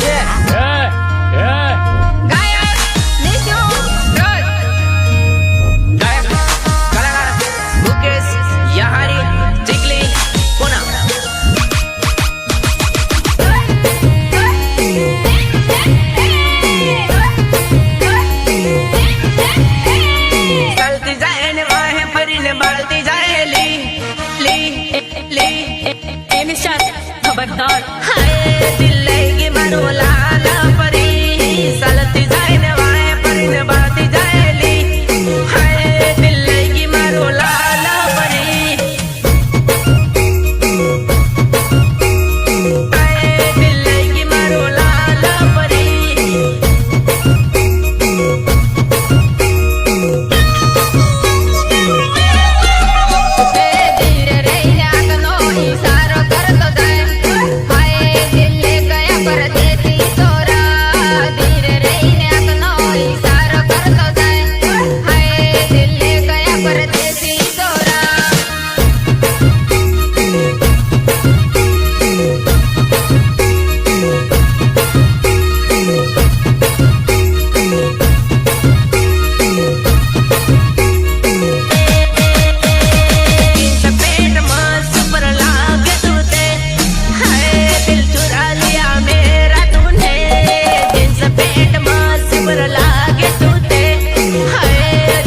જશે. ગાયક નિશુ રોજ ગાયક કલાકાર મુકેશ યહારી ચીકલી પૂના. ચાલતી જાય ને વાહે ફરીને બાળતી જાય લી લી લી એ મિસ્ટર ખબરદાર હાય દિલ લઈ ગઈ મારો લાલ પરી ચાલતી જાય ને વાહે ફરીને બાળતી જાય લી હાય દિલ લઈ ગઈ મારો લાલ પરી હાય દિલ લઈ ગઈ મારો લાલ પરી. એ ધીરે રહીને આગનો ઈશારો કરતો જાય હાય દિલે ગયા પરદેશી તોરા ધીરે રહીને આગનો ઈશારો કરતો જાય હાય દિલે ગયા પરદેશી તોરા सफेद मस्त पर लागे तूने हाय दिल चुरा लिया मेरा तूने जिन सफेद मस्त पर लागे तूने हाय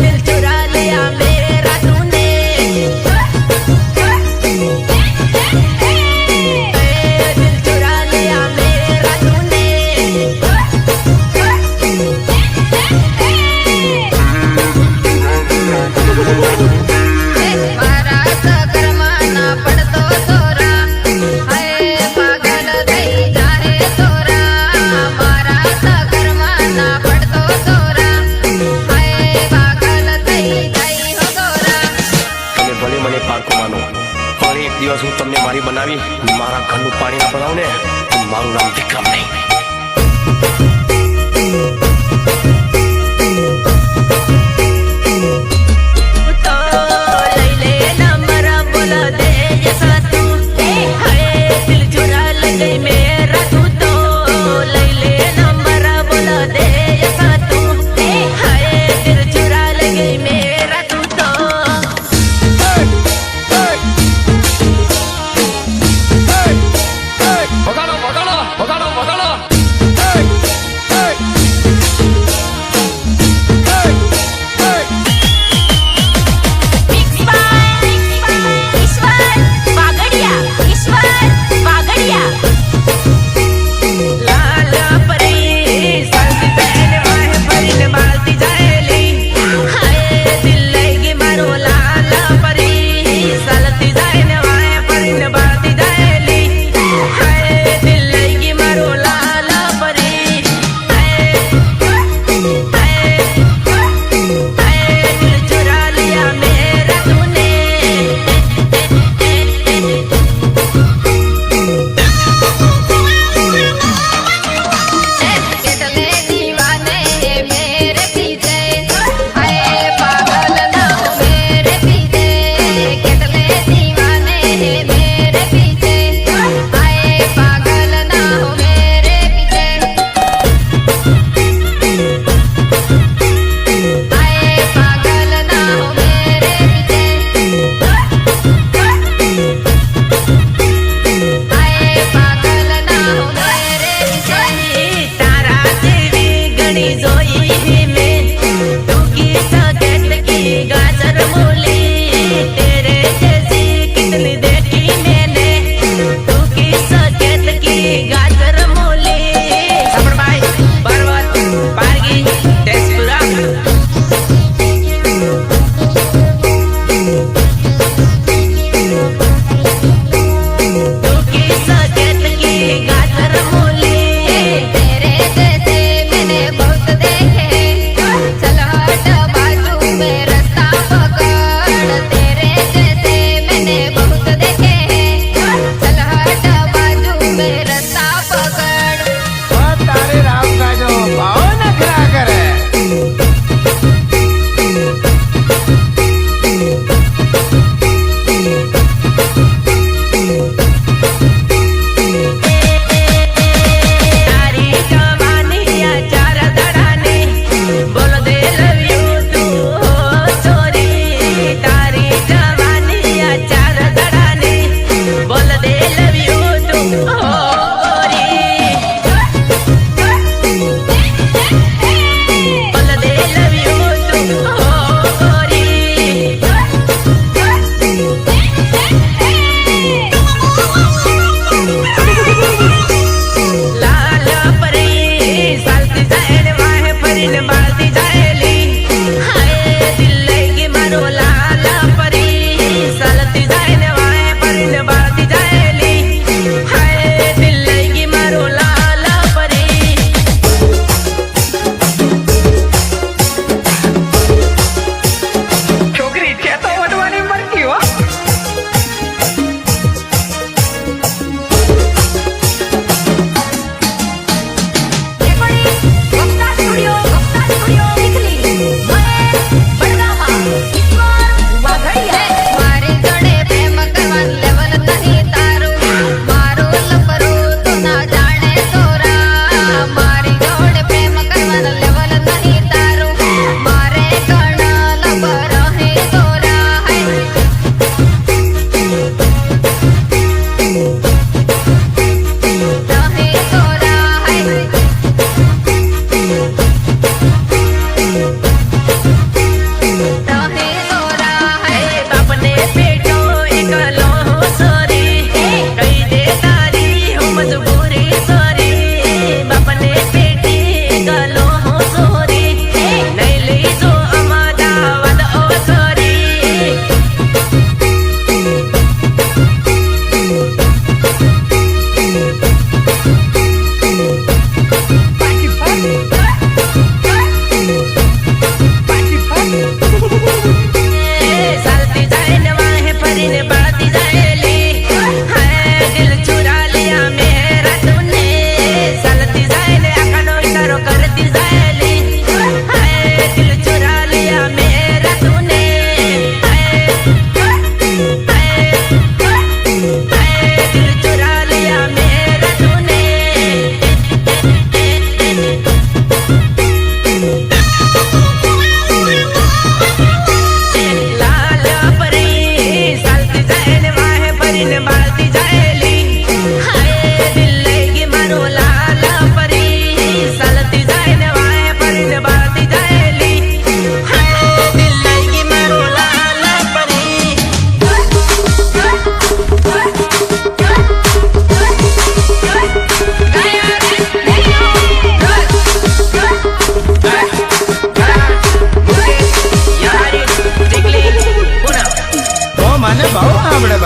दिल चुरा लिया मेरा तूने दिल चुरा लिया मेरा तूने મારા સકરમાં ના પડતો તોરા હાય પાગલ થઈ જારે તોરા મારા સકરમાં ના પડતો તોરા હાય પાગલ થઈ જાય હો તોરા તમે ભલે મને પારકો માનો પણ એક દિવસ હું તમને મારી બનાવી મારા ઘરનું પાણી ના બનાવું ને તો મારું નામ વિક્રમ નહીં. तो लई ले नंबर बोला दे जैसा तू हाय दिल चुरा ले गई मेरा तू तो लई ले नंबर बोला दे जैसा तू हाय दिल चुरा ले गई मेरा तू तो વગાડો વગાડો વગાડો વગાડો.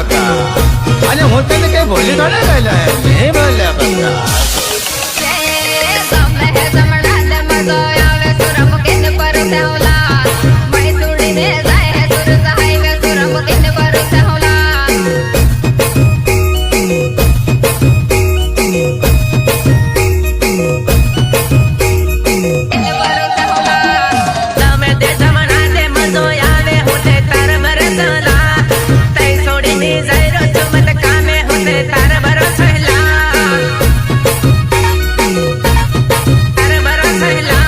બકા અને હું તને કઈ ભૂલી થોડા ગયેલો હે નહીં બોલ્યા બકા ગમે હે સમણા દે મજો આવે સુરમ કિન પર તેહલા મઈ સુડીને જાય હે સુર હાઈવે સુરમ કિન પર તેહલા તમે તે જમણા દે મજો આવે હોતે તાર મરસલા તઈ છોડીને જાય રો ચમત કામે હોતે તાર બરસલા તાર બરસલા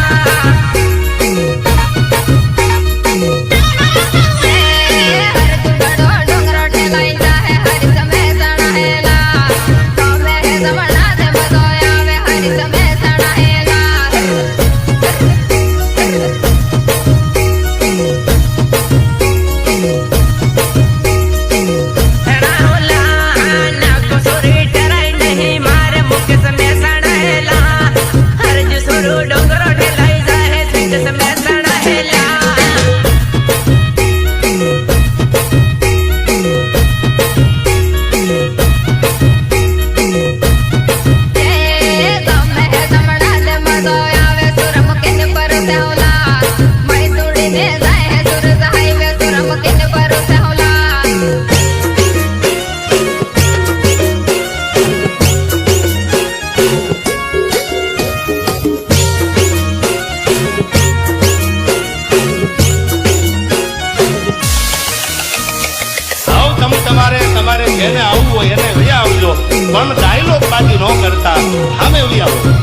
તમારે જેને આવવું હોય એને વહી આવજો પણ ડાયલોગ બાજી ન કરતા સામે વહી આવો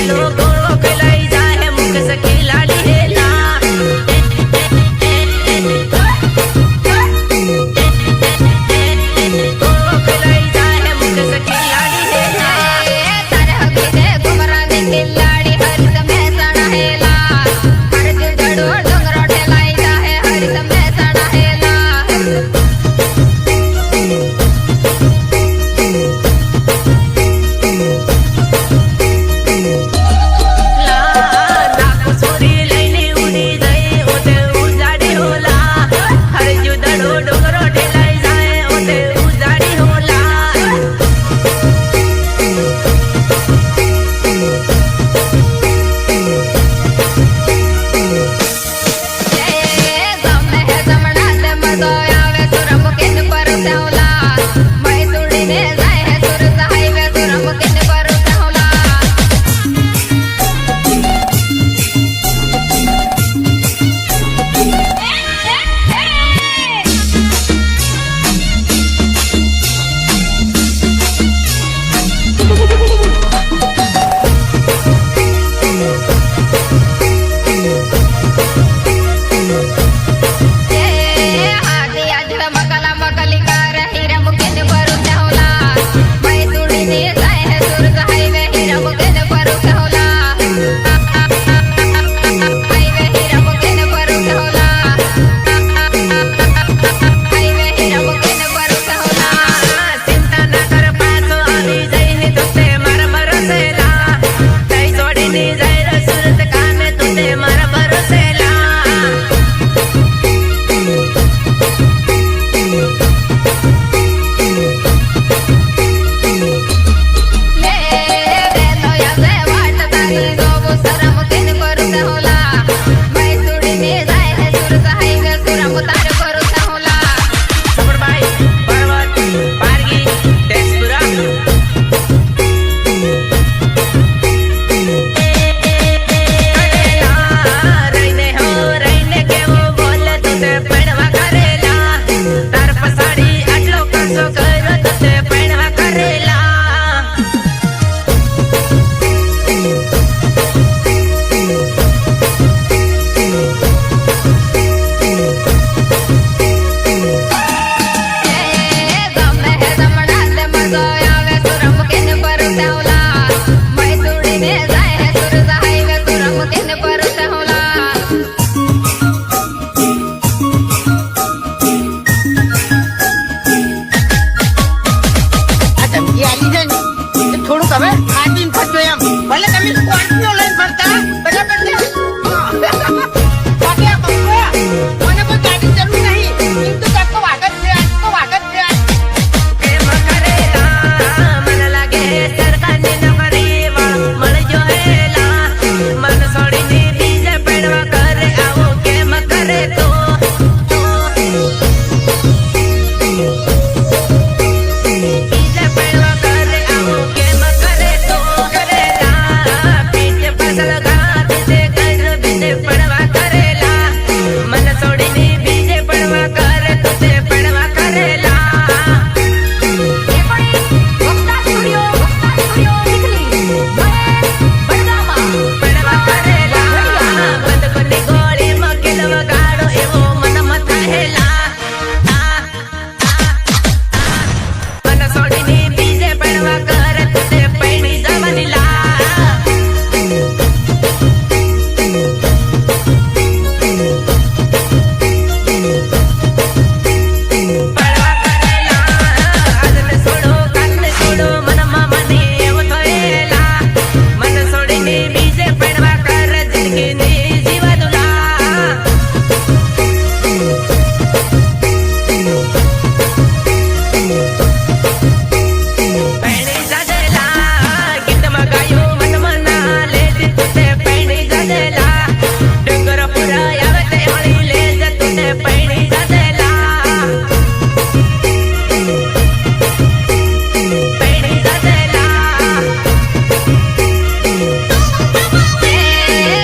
लोग થોડુંક હવે આદીન ફરજો એમ ભલે તમે સ્કોર્પિયો લઈને ફરતા બરાબર છે બાકી આ બકરા મને કોઈ ગાડી જરૂર નહીં એમ તો કાકો વાગત છે આજ તો વાગત છે પ્રેમ કરેલા મન લાગે સરકારની નોકરી વાળો મળજો હેલા મન છોડીને બીજે પડવા કરે આવો કેમ કરે તો બીજે પડવા કરે આવો કેમ કરે તો કરેલા પીઠ પાછળ ઘાત છે કર બીજે પડવા કરેલા મન છોડીને બીજે પડવા કરે તો તે પડવા કરેલા પડવા કરેલા બંદૂકની ગોળીમાં કિલ વગાડો એવો મનમાં થયેલા મન છોડીને બીજે પડવા કરે તો તે પૈણી જવાની લા પડવા કરેલા આજને છોડો કાલને છોડો મનમાં મને એવું થયેલા મન છોડીને બીજે પડવા કરે જિંદગીની જીવા દુલા પૈણી જાજેલા ગીતમાં ગાયું મનમાં ના લેતી તું તે પૈણી જાજેલા ડુંગર પુરા આવે તે હોળી લે જતું તે પૈણી જાજેલા પૈણી જાજેલા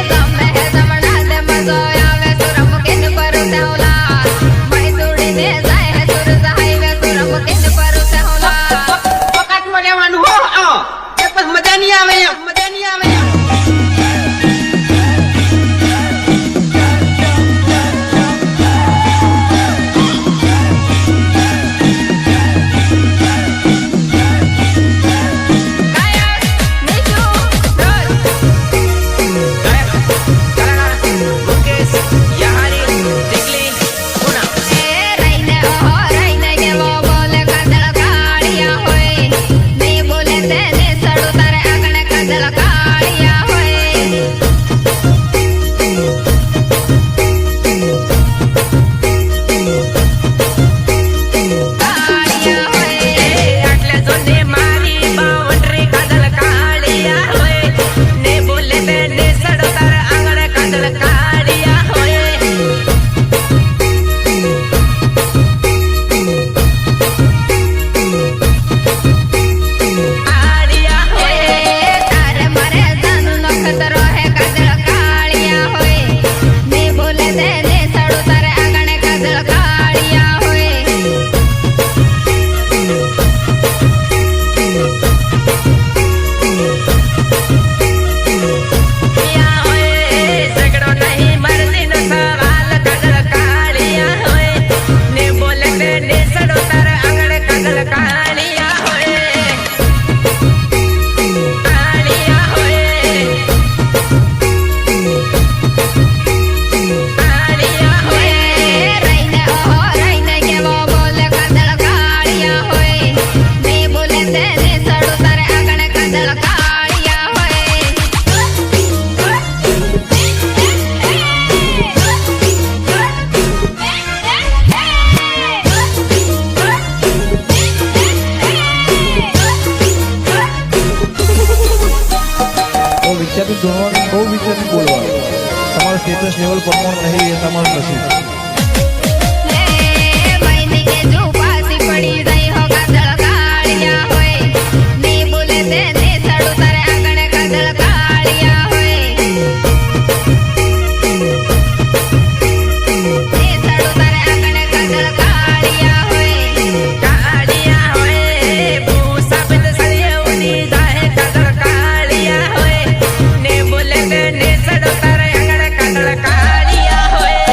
ગમે જમણા દે મજો આવે સુર મુકીને પરુતે હોલા મહી સુડીને જાય હે સુર હાઈવે સુર મુકીને પરુતે હોલા વખતમાં રહેવાનું હો એ પછી મજા નહીં આવે એમ મજા નહીં આવે એમ ગાયક નીચુ રોજ મુકેશ યારી દીકલી પુના રહીને ઓહો રહીને કેવો બોલે કાજલ કાળિયા હોય નહીં બોલે તેને સડું તારે આગળ કાજલ કાળિયા હોય કાળિયા હોય આટલે જોને મારી બાવંડરી કાજલ કાળિયા હોય ને બોલે તેને સડો તાર આંગણે કાજલ કાળિયા હોય કાળિયા હોય તારે મારે જાનું નખતરો હે કાજલ કાળિયા હોય નહીં બોલે તેને સડું તારે આગળ કાજલ કાળિયા હોય યા હોય ઝઘડો નહીં મરજીનો સવાલ કાજલ કાળિયા હોય ને બોલે તેને સડો તાર આંગણે કાજલ કાળિયા હોય કાળિયા હોય કાળિયા હોય રહીને ઓહો રહીને કેવો બોલે કાજલ કાળિયા હોય નહીં બોલે તેને સડું તારે આગળ કાજલ કાળિયા હોય બહુ વિચારથી જોવાનું બહુ વિચારથી બોલવાનું તમારું સ્ટેટસ લેવલ પ્રમાણ નહીં એ તમારું નસીબ મહિની કે જો પાસી પડી જાય હો કાજલ કાળિયા હોય નહીં બોલે તેને સડું તારે આગળ કાજલ કાળિયા હોય ને સડું તારે આગળ કાજલ કાળિયા હોય કાળિયા હોય ભૂસા બિંદ સળિયા ઉડી જાય કાજલ કાળિયા હોય ને બોલે તેને સડો તારે આંગણે કાજલ કાળિયા હોય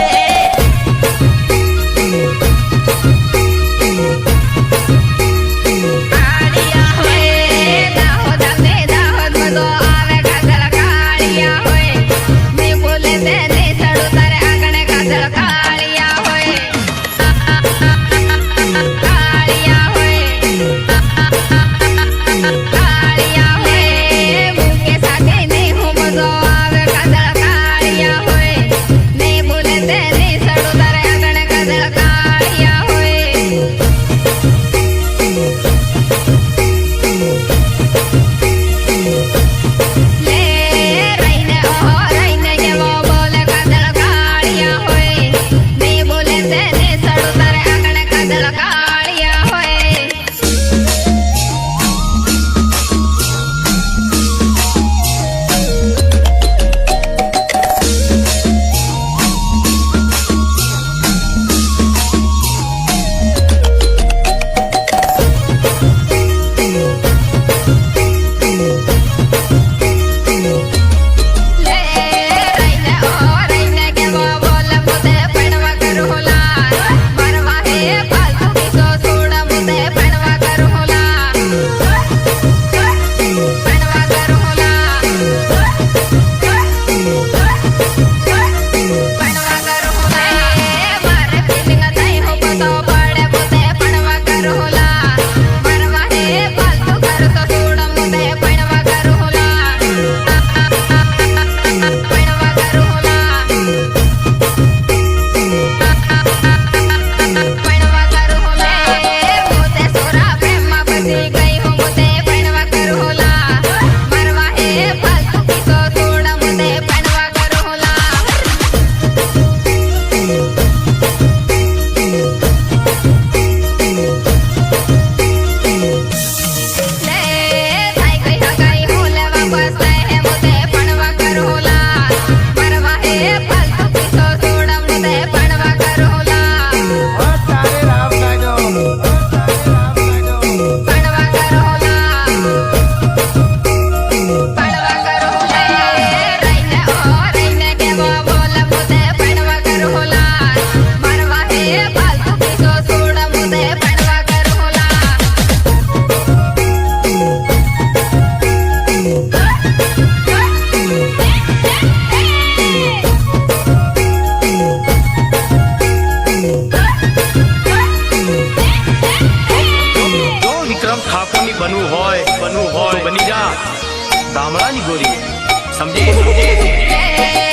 ના ગામડાની ગોરી સમજી સમજી